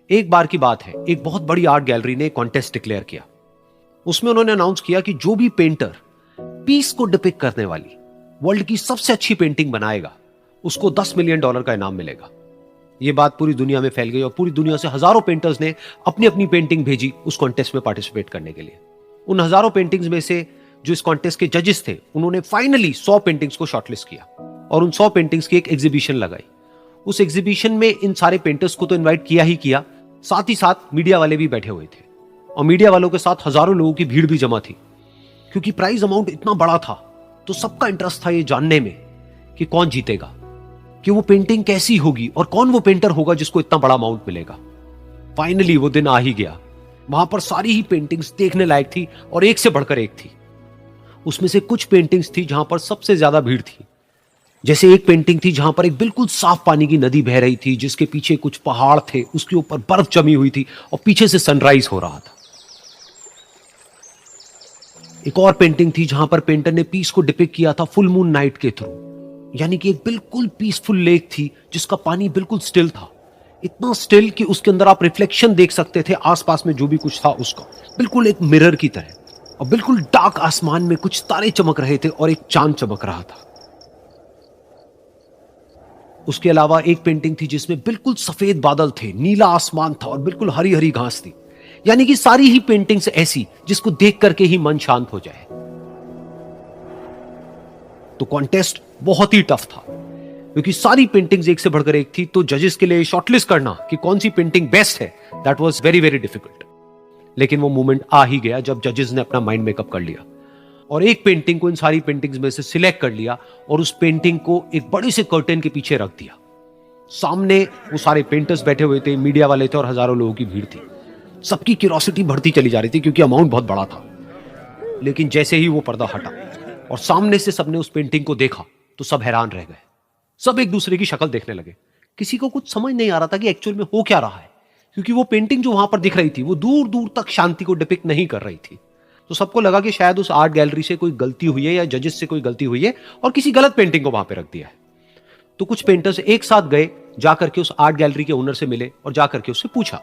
एक बार की बात है, एक बहुत बड़ी आर्ट गैलरी ने कॉन्टेस्ट डिक्लेयर किया। उसमें उन्होंने अनाउंस किया कि जो भी पेंटर पीस को डिपिक्ट करने वाली वर्ल्ड की सबसे अच्छी पेंटिंग बनाएगा, उसको $10 मिलियन का इनाम मिलेगा। यह बात पूरी दुनिया में फैल गई और पूरी दुनिया से हजारों पेंटर्स ने अपनी अपनी पेंटिंग भेजी उस कॉन्टेस्ट में पार्टिसिपेट करने के लिए। उन हजारों पेंटिंग्स में से जो इस कॉन्टेस्ट के जजेस थे, उन्होंने फाइनली 100 पेंटिंग्स को शॉर्टलिस्ट किया और उन 100 पेंटिंग्स की एक एग्जीबिशन लगाई। उस एग्जीबिशन में इन सारे पेंटर्स को तो इनवाइट किया ही किया, साथ ही साथ मीडिया वाले भी बैठे हुए थे और मीडिया वालों के साथ हजारों लोगों की भीड़ भी जमा थी। क्योंकि प्राइज अमाउंट इतना बड़ा था तो सबका इंटरेस्ट था ये जानने में कि कौन जीतेगा, कि वो पेंटिंग कैसी होगी और कौन वो पेंटर होगा जिसको इतना बड़ा अमाउंट मिलेगा। फाइनली वो दिन आ ही गया। वहां पर सारी ही पेंटिंग्स देखने लायक थी और एक से बढ़कर एक थी। उसमें से कुछ पेंटिंग्स थी जहां पर सबसे ज्यादा भीड़ थी। जैसे एक पेंटिंग थी जहां पर एक बिल्कुल साफ पानी की नदी बह रही थी, जिसके पीछे कुछ पहाड़ थे, उसके ऊपर बर्फ जमी हुई थी और पीछे से सनराइज हो रहा था। एक और पेंटिंग थी जहां पर पेंटर ने पीस को डिपिक्ट किया था फुल मून नाइट के थ्रू, यानी कि एक बिल्कुल पीसफुल लेक थी जिसका पानी बिल्कुल स्टिल था, इतना स्टिल कि उसके अंदर आप रिफ्लेक्शन देख सकते थे आसपास में जो भी कुछ था उसका, बिल्कुल एक मिरर की तरह। और बिल्कुल डार्क आसमान में कुछ तारे चमक रहे थे और एक चांद चमक रहा था। उसके अलावा एक पेंटिंग थी जिसमें बिल्कुल सफेद बादल थे, नीला आसमान था और बिल्कुल हरी हरी घास थी। यानी कि सारी ही पेंटिंग्स ऐसी जिसको देख करके ही मन शांत हो जाए। तो कॉन्टेस्ट बहुत ही टफ था क्योंकि सारी पेंटिंग्स एक से बढ़कर एक थी। तो जजेस के लिए शॉर्टलिस्ट करना कि कौन सी पेंटिंग बेस्ट है, that was very very difficult. लेकिन वो मोमेंट आ ही गया जब जजेस ने अपना माइंड मेकअप कर लिया और एक पेंटिंग को इन सारी पेंटिंग्स में से सिलेक्ट कर लिया और उस पेंटिंग को एक बड़े से कर्टेन के पीछे रख दिया। सामने वो सारे पेंटर्स बैठे हुए थे, मीडिया वाले थे और हजारों लोगों की भीड़ थी। सबकी क्यूरियोसिटी बढ़ती चली जा रही थी क्योंकि अमाउंट बहुत बड़ा था। लेकिन जैसे ही वो पर्दा हटा और सामने से सबने उस पेंटिंग को देखा तो सब हैरान रह गए। सब एक दूसरे की शक्ल देखने लगे। किसी को कुछ समझ नहीं आ रहा था कि एक्चुअल में हो क्या रहा है, क्योंकि वो पेंटिंग जो वहां पर दिख रही थी वो दूर दूर तक शांति को डिपिक्ट नहीं कर रही थी। तो सबको लगा कि शायद उस आर्ट गैलरी से कोई गलती हुई है या जजेस से कोई गलती हुई है और किसी गलत पेंटिंग को वहां पे रख दिया है। तो कुछ पेंटर्स एक साथ गए, जाकर के उस आर्ट गैलरी के ओनर से मिले और जाकर के उससे पूछा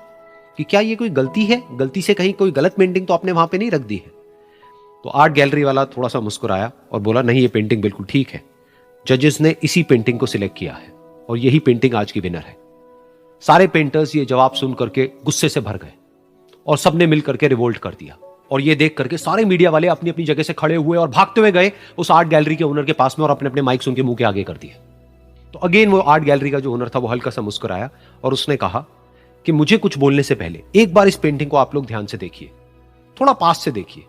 कि क्या ये कोई गलती है, गलती से कहीं कोई गलत पेंटिंग तो आपने वहां पे नहीं रख दी है। तो आर्ट गैलरी वाला थोड़ा सा मुस्कुराया और बोला, नहीं ये पेंटिंग बिल्कुल ठीक है, जजेस ने इसी पेंटिंग को सिलेक्ट किया है और यही पेंटिंग आज की विनर है। सारे पेंटर्स ये जवाब सुन करके गुस्से से भर गए और सबने मिल करके रिवोल्ट कर दिया। और ये देख करके सारे मीडिया वाले अपनी अपनी जगह से खड़े हुए और भागते हुए गए उस आर्ट गैलरी के ओनर के पास में और अपने अपने माइक्स उनके मुंह के आगे कर दिए। तो अगेन वो आर्ट गैलरी का जो ओनर था वो हल्का सा मुस्कुराया और उसने कहा कि मुझे कुछ बोलने से पहले एक बार इस पेंटिंग को आप लोग ध्यान से देखिए, थोड़ा पास से देखिए,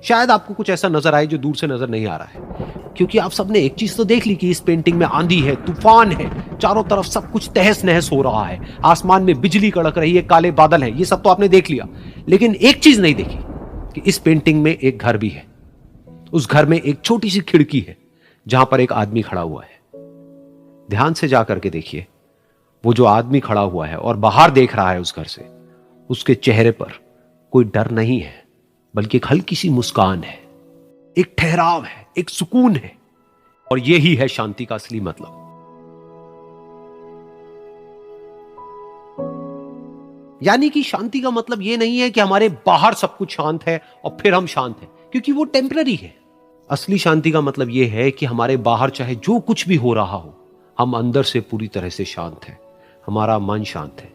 शायद आपको कुछ ऐसा नजर आए जो दूर से नजर नहीं आ रहा है। क्योंकि आप सबने एक चीज तो देख ली कि इस पेंटिंग में आंधी है, तूफान है, चारों तरफ सब कुछ तहस नहस हो रहा है, आसमान में बिजली कड़क रही है, काले बादल हैं, ये सब तो आपने देख लिया। लेकिन एक चीज नहीं देखी कि इस पेंटिंग में एक घर भी है। उस घर में एक छोटी सी खिड़की है जहां पर एक आदमी खड़ा हुआ है। ध्यान से जाकर के देखिए, वो जो आदमी खड़ा हुआ है और बाहर देख रहा है उस घर से, उसके चेहरे पर कोई डर नहीं है, बल्कि एक हल्की सी मुस्कान है, एक ठहराव है, एक सुकून है। और यही है शांति का असली मतलब। यानी कि शांति का मतलब यह नहीं है कि हमारे बाहर सब कुछ शांत है और फिर हम शांत हैं, क्योंकि वो टेम्पररी है। असली शांति का मतलब यह है कि हमारे बाहर चाहे जो कुछ भी हो रहा हो, हम अंदर से पूरी तरह से शांत हैं, हमारा मन शांत है।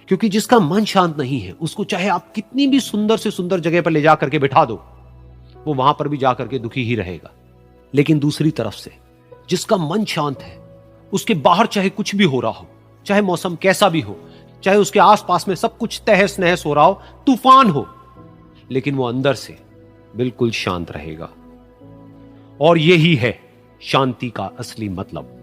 क्योंकि जिसका मन शांत नहीं है, उसको चाहे आप कितनी भी सुंदर से सुंदर जगह पर ले जाकर के बिठा दो, वो वहां पर भी जाकर के दुखी ही रहेगा। लेकिन दूसरी तरफ से जिसका मन शांत है, उसके बाहर चाहे कुछ भी हो रहा हो, चाहे मौसम कैसा भी हो, चाहे उसके आसपास में सब कुछ तहस नहस हो रहा हो, तूफान हो, लेकिन वो अंदर से बिल्कुल शांत रहेगा। और यही है शांति का असली मतलब।